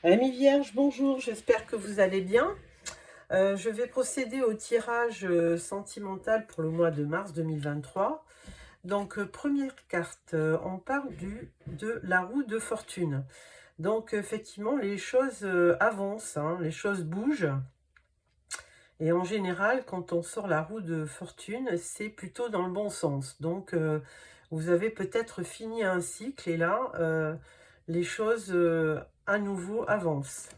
Amis Vierge, bonjour, j'espère que vous allez bien. Je vais procéder au tirage sentimental pour le mois de mars 2023. Donc, première carte, on parle de la roue de fortune. Donc, effectivement, les choses avancent, hein, les choses bougent. Et en général, quand on sort la roue de fortune, c'est plutôt dans le bon sens. Donc, vous avez peut-être fini un cycle et là, les choses à nouveau avancent.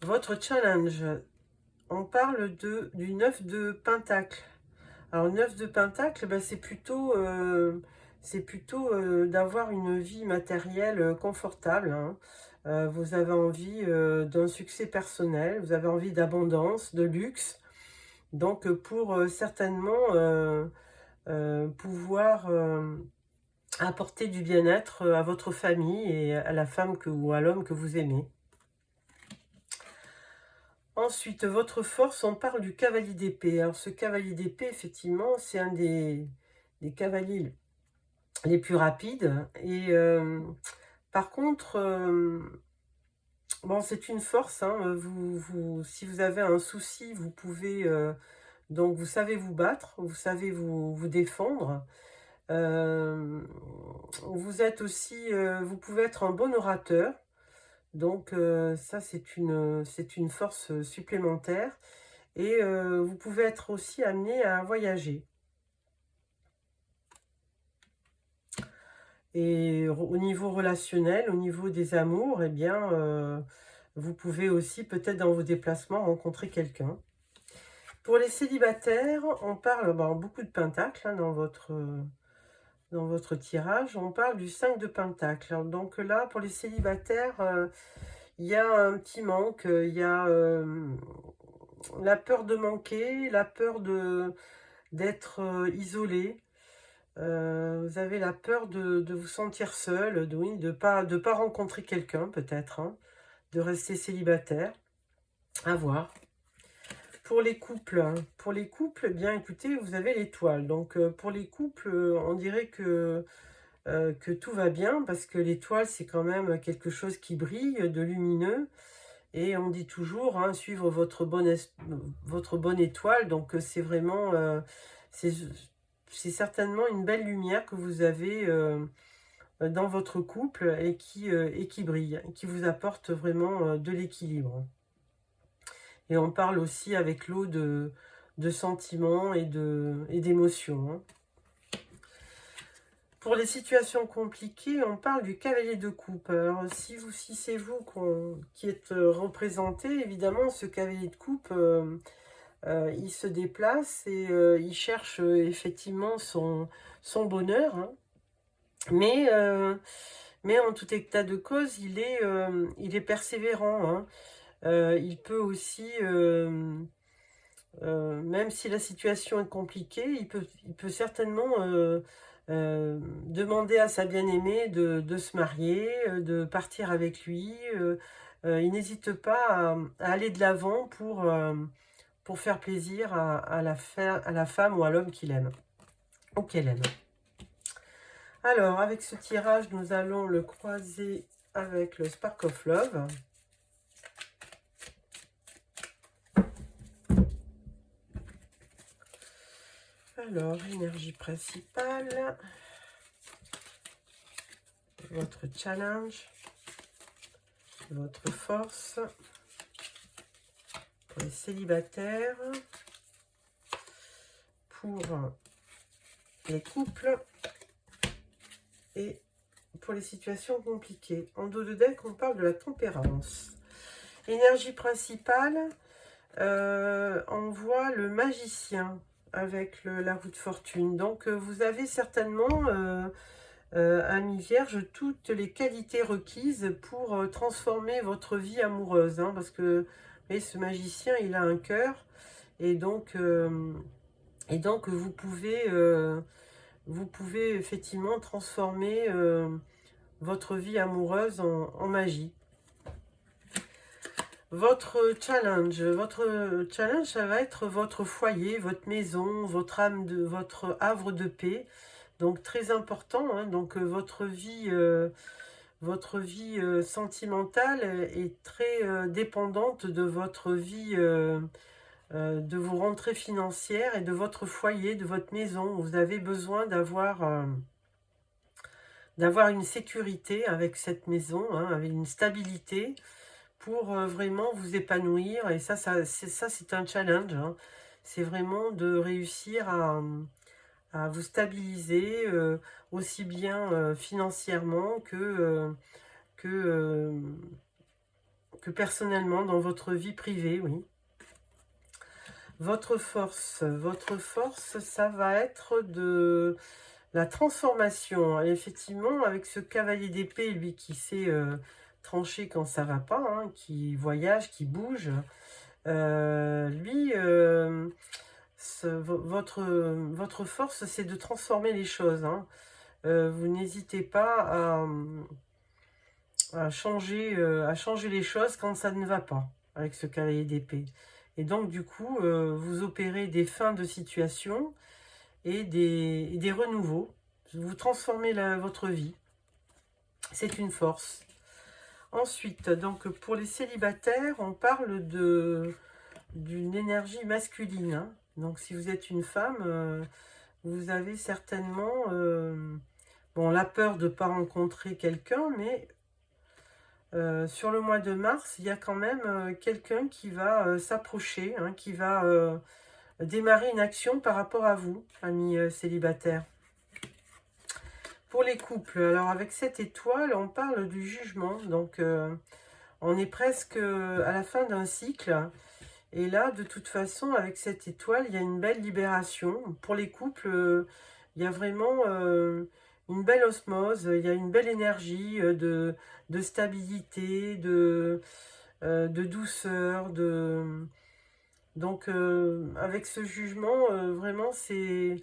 Votre challenge, on parle du 9 de Pentacle. Alors, 9 de Pentacle, ben, c'est plutôt d'avoir une vie matérielle confortable, hein. Vous avez envie d'un succès personnel, vous avez envie d'abondance, de luxe. Donc, pour certainement pouvoir apporter du bien-être à votre famille et à la femme ou à l'homme que vous aimez. Ensuite, votre force, on parle du cavalier d'épée. Alors, ce cavalier d'épée, effectivement, c'est un des cavaliers les plus rapides. Et par contre, bon, c'est une force, hein. Si vous avez un souci, vous pouvez... donc, vous savez vous battre, vous savez vous défendre. Vous êtes aussi... vous pouvez être un bon orateur. Donc, ça, c'est une force supplémentaire. Et vous pouvez être aussi amené à voyager. Et au niveau relationnel, au niveau des amours, eh bien, vous pouvez aussi peut-être dans vos déplacements rencontrer quelqu'un. Pour les célibataires, on parle beaucoup de pentacles, hein, dans votre tirage. On parle du 5 de pentacles. Donc là, pour les célibataires, il y a un petit manque. Il y a la peur de manquer, la peur d'être isolé. Vous avez la peur de vous sentir seul, oui, de pas rencontrer quelqu'un peut-être, hein, de rester célibataire, à voir. Pour les couples, eh bien écoutez, vous avez l'étoile. Donc pour les couples, on dirait que tout va bien parce que l'étoile c'est quand même quelque chose qui brille, de lumineux. Et on dit toujours, hein, suivre votre bonne étoile. Donc c'est vraiment, c'est c'est certainement une belle lumière que vous avez dans votre couple et qui brille, qui vous apporte vraiment de l'équilibre. Et on parle aussi avec l'eau de sentiments et d'émotions, hein. Pour les situations compliquées, on parle du cavalier de coupe. Alors, si c'est vous qui êtes représenté, évidemment, ce cavalier de coupe, il se déplace et il cherche effectivement son bonheur, hein. Mais en tout état de cause, il est persévérant, hein. Il peut aussi, même si la situation est compliquée, il peut certainement demander à sa bien-aimée de se marier, de partir avec lui. Il n'hésite pas à aller de l'avant pour faire plaisir à la femme ou à l'homme qu'il aime, ou qu'elle aime. Alors, avec ce tirage, nous allons le croiser avec le Spark of Love. Alors, énergie principale, votre challenge, votre force, pour les célibataires, pour les couples et pour les situations compliquées. En dos de deck, on parle de la tempérance. Énergie principale, on voit le magicien avec la roue de fortune. Donc, vous avez certainement, ami Vierge, toutes les qualités requises pour transformer votre vie amoureuse, hein, parce que, vous voyez, ce magicien, il a un cœur, et donc vous pouvez effectivement transformer votre vie amoureuse en magie. Votre challenge, ça va être votre foyer, votre maison, votre havre de paix. Donc très important, hein. Donc votre vie votre vie sentimentale est très dépendante de votre vie, de vos rentrées financières et de votre foyer, de votre maison. Vous avez besoin d'avoir une sécurité avec cette maison, hein, avec une stabilité pour vraiment vous épanouir. Et c'est un challenge, hein. C'est vraiment de réussir à vous stabiliser aussi bien financièrement que, que personnellement dans votre vie privée, oui. Votre force, ça va être de la transformation. Et effectivement, avec ce cavalier d'épée, lui qui sait trancher quand ça va pas, hein, qui voyage, qui bouge, lui, votre force, c'est de transformer les choses, hein. Vous n'hésitez pas à changer les choses quand ça ne va pas, avec ce cavalier d'épée. Et donc, du coup, vous opérez des fins de situation et des renouveaux. Vous transformez votre vie. C'est une force. Ensuite, donc, pour les célibataires, on parle d'une énergie masculine, hein. Donc, si vous êtes une femme, vous avez certainement bon, la peur de ne pas rencontrer quelqu'un, mais sur le mois de mars, il y a quand même quelqu'un qui va s'approcher, hein, qui va démarrer une action par rapport à vous, amis célibataires. Pour les couples, alors avec cette étoile, on parle du jugement. Donc, on est presque à la fin d'un cycle. Et là, de toute façon, avec cette étoile, il y a une belle libération. Pour les couples, il y a vraiment une belle osmose, il y a une belle énergie de stabilité, de douceur. Donc, avec ce jugement, vraiment, c'est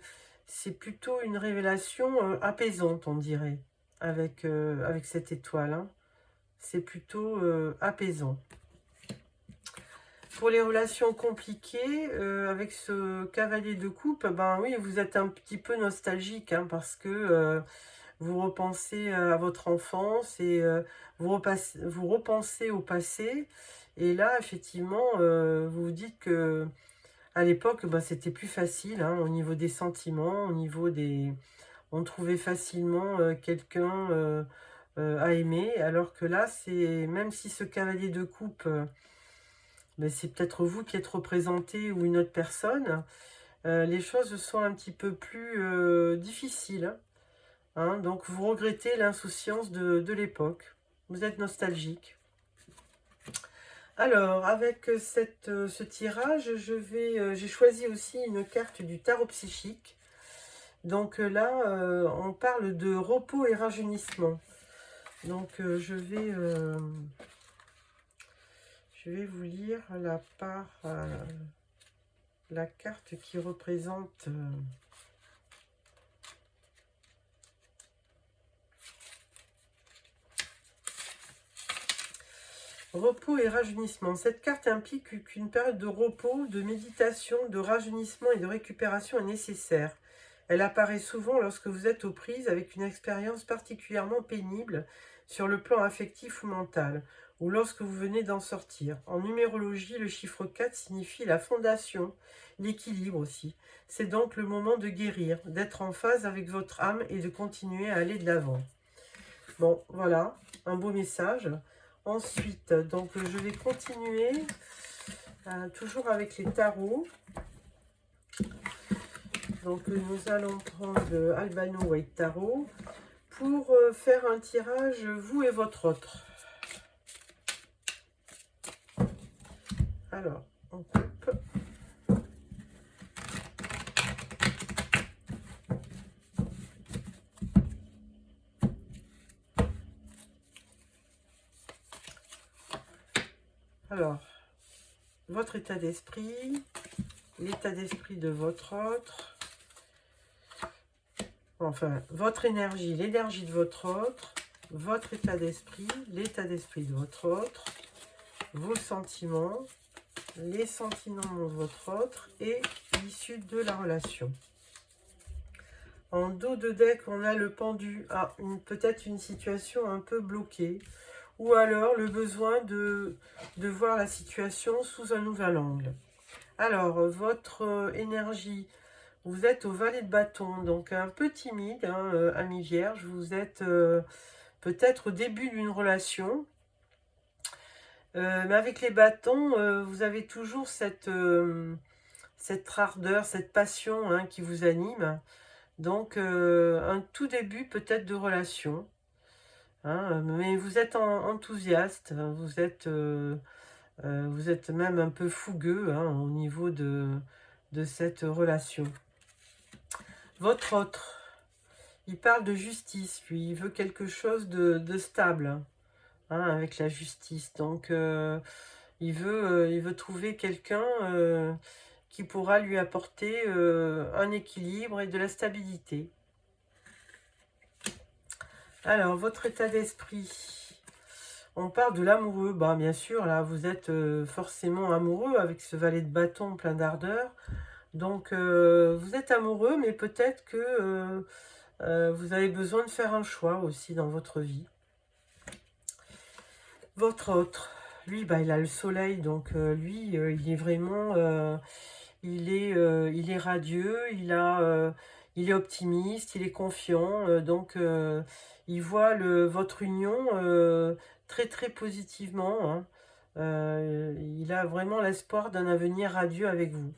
plutôt une révélation apaisante, on dirait, avec cette étoile, hein. C'est plutôt apaisant. Pour les relations compliquées, avec ce cavalier de coupe, ben oui, vous êtes un petit peu nostalgique, hein, parce que vous repensez à votre enfance et vous repensez au passé. Et là, effectivement, vous vous dites que à l'époque, ben, c'était plus facile, hein, au niveau des sentiments, au niveau des... On trouvait facilement quelqu'un à aimer, alors que là, c'est même si ce cavalier de coupe... ben, c'est peut-être vous qui êtes représenté ou une autre personne, les choses sont un petit peu plus difficiles, hein. Donc vous regrettez l'insouciance de l'époque. Vous êtes nostalgique. Alors, avec ce tirage, j'ai choisi aussi une carte du tarot psychique. Donc là, on parle de repos et rajeunissement. Donc je vais vous lire la carte qui représente repos et rajeunissement. Cette carte implique qu'une période de repos, de méditation, de rajeunissement et de récupération est nécessaire. Elle apparaît souvent lorsque vous êtes aux prises avec une expérience particulièrement pénible sur le plan affectif ou mental, ou lorsque vous venez d'en sortir. En numérologie, le chiffre 4 signifie la fondation, l'équilibre aussi. C'est donc le moment de guérir, d'être en phase avec votre âme et de continuer à aller de l'avant. Bon, voilà, un beau message. Ensuite, donc je vais continuer, toujours avec les tarots. Donc nous allons prendre Albano White Tarot pour faire un tirage, vous et votre autre. Alors, on coupe. Alors, votre état d'esprit, l'état d'esprit de votre autre, enfin, votre énergie, l'énergie de votre autre, votre état d'esprit, l'état d'esprit de votre autre, vos sentiments, les sentiments de votre autre et l'issue de la relation. En dos de deck, on a le pendu. Ah, peut-être une situation un peu bloquée. Ou alors le besoin de voir la situation sous un nouvel angle. Alors, votre énergie, vous êtes au valet de bâton, donc un peu timide, hein, ami vierge. Vous êtes peut-être au début d'une relation. Mais avec les bâtons, vous avez toujours cette ardeur, cette passion, hein, qui vous anime. Donc, un tout début peut-être de relation. Hein, mais vous êtes enthousiaste, vous êtes même un peu fougueux, hein, au niveau de cette relation. Votre autre, il parle de justice, lui, il veut quelque chose de stable, hein, avec la justice. Donc, il veut trouver quelqu'un qui pourra lui apporter un équilibre et de la stabilité. Alors, votre état d'esprit, on parle de l'amoureux. Bah, bien sûr, là, vous êtes forcément amoureux avec ce valet de bâton plein d'ardeur. Donc, vous êtes amoureux, mais peut-être que vous avez besoin de faire un choix aussi dans votre vie. Votre autre, lui, bah, il a le soleil, donc lui, il est vraiment, il est radieux, il est optimiste, il est confiant, donc il voit votre union très très positivement, hein. Il a vraiment l'espoir d'un avenir radieux avec vous.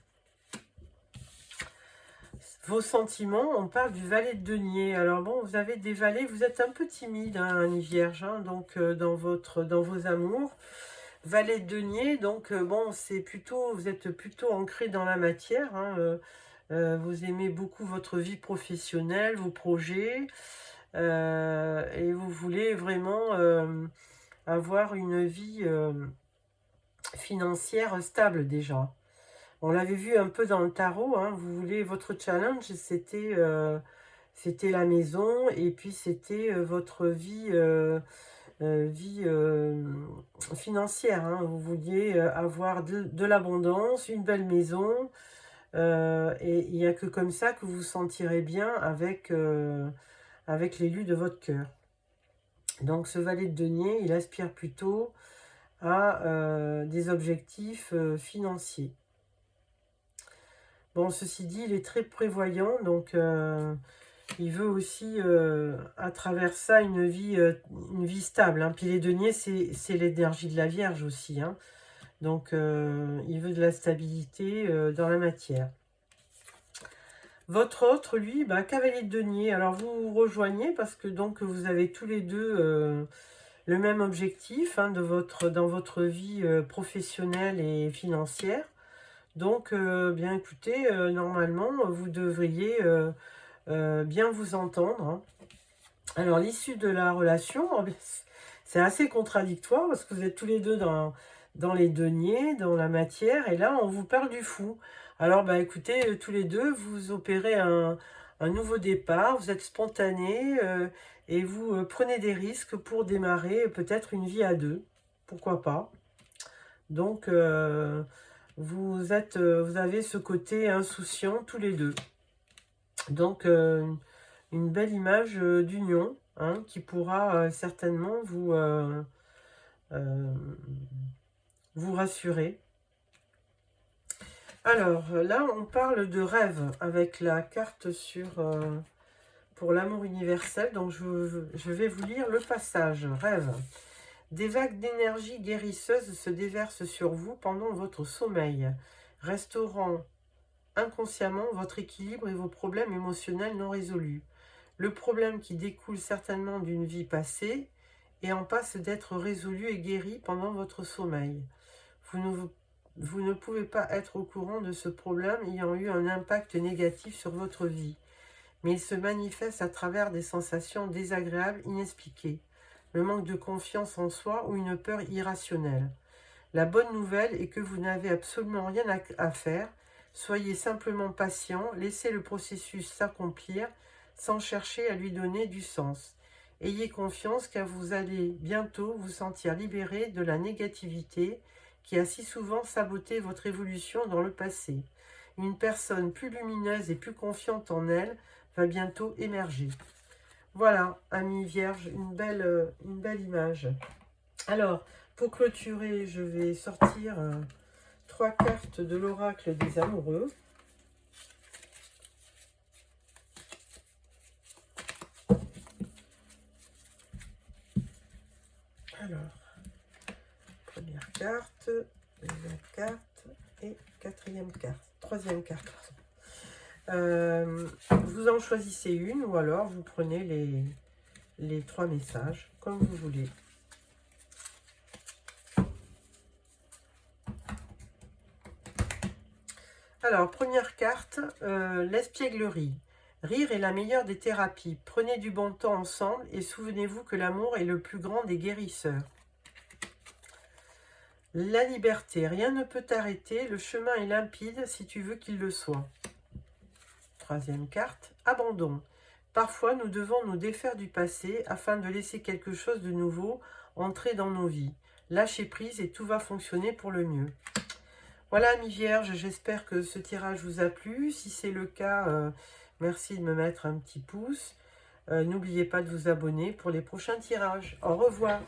Vos sentiments, on parle du valet de denier. Alors bon, vous avez des valets, vous êtes un peu timide, hein, ami vierge, hein, donc dans vos amours. Valet de denier, donc bon, c'est plutôt, vous êtes plutôt ancré dans la matière, hein, vous aimez beaucoup votre vie professionnelle, vos projets, et vous voulez vraiment avoir une vie financière stable déjà. On l'avait vu un peu dans le tarot, hein, vous voulez, votre challenge, c'était la maison, et puis c'était votre vie, financière, hein. Vous vouliez avoir de l'abondance, une belle maison, et il n'y a que comme ça que vous vous sentirez bien avec, avec l'élu de votre cœur. Donc ce valet de denier, il aspire plutôt à des objectifs financiers. Bon, ceci dit, il est très prévoyant, donc il veut aussi, à travers ça, une vie stable, hein. Puis les deniers, c'est l'énergie de la Vierge aussi, hein. Donc, il veut de la stabilité dans la matière. Votre autre, lui, bah, cavalier de denier. Alors, vous vous rejoignez parce que donc vous avez tous les deux le même objectif, hein, dans votre vie professionnelle et financière. Donc, bien écoutez, normalement, vous devriez bien vous entendre, hein. Alors, l'issue de la relation, oh, c'est assez contradictoire parce que vous êtes tous les deux dans les deniers, dans la matière, et là, on vous parle du fou. Alors, bah, écoutez, tous les deux, vous opérez un nouveau départ, vous êtes spontané et vous prenez des risques pour démarrer peut-être une vie à deux. Pourquoi pas? Donc, vous avez ce côté insouciant tous les deux. Donc, une belle image d'union, hein, qui pourra certainement vous rassurer. Alors, là, on parle de rêve avec la carte pour l'amour universel. Donc, je vais vous lire le passage. Rêve. Des vagues d'énergie guérisseuse se déversent sur vous pendant votre sommeil, restaurant inconsciemment votre équilibre et vos problèmes émotionnels non résolus. Le problème qui découle certainement d'une vie passée et en passe d'être résolu et guéri pendant votre sommeil. Vous ne pouvez pas être au courant de ce problème ayant eu un impact négatif sur votre vie, mais il se manifeste à travers des sensations désagréables inexpliquées, le manque de confiance en soi ou une peur irrationnelle. La bonne nouvelle est que vous n'avez absolument rien à faire. Soyez simplement patient, laissez le processus s'accomplir sans chercher à lui donner du sens. Ayez confiance car vous allez bientôt vous sentir libéré de la négativité qui a si souvent saboté votre évolution dans le passé. Une personne plus lumineuse et plus confiante en elle va bientôt émerger. Voilà, amis vierges, une belle image. Alors, pour clôturer, je vais sortir 3 cartes de l'oracle des amoureux. Alors, première carte, deuxième carte et quatrième carte. Troisième carte, vous en choisissez une ou alors vous prenez les 3 messages, comme vous voulez. Alors, première carte, l'espièglerie. Rire est la meilleure des thérapies. Prenez du bon temps ensemble et souvenez-vous que l'amour est le plus grand des guérisseurs. La liberté. Rien ne peut t'arrêter. Le chemin est limpide si tu veux qu'il le soit. Troisième carte, abandon. Parfois, nous devons nous défaire du passé afin de laisser quelque chose de nouveau entrer dans nos vies. Lâchez prise et tout va fonctionner pour le mieux. Voilà, amis vierges, j'espère que ce tirage vous a plu. Si c'est le cas, merci de me mettre un petit pouce. N'oubliez pas de vous abonner pour les prochains tirages. Au revoir.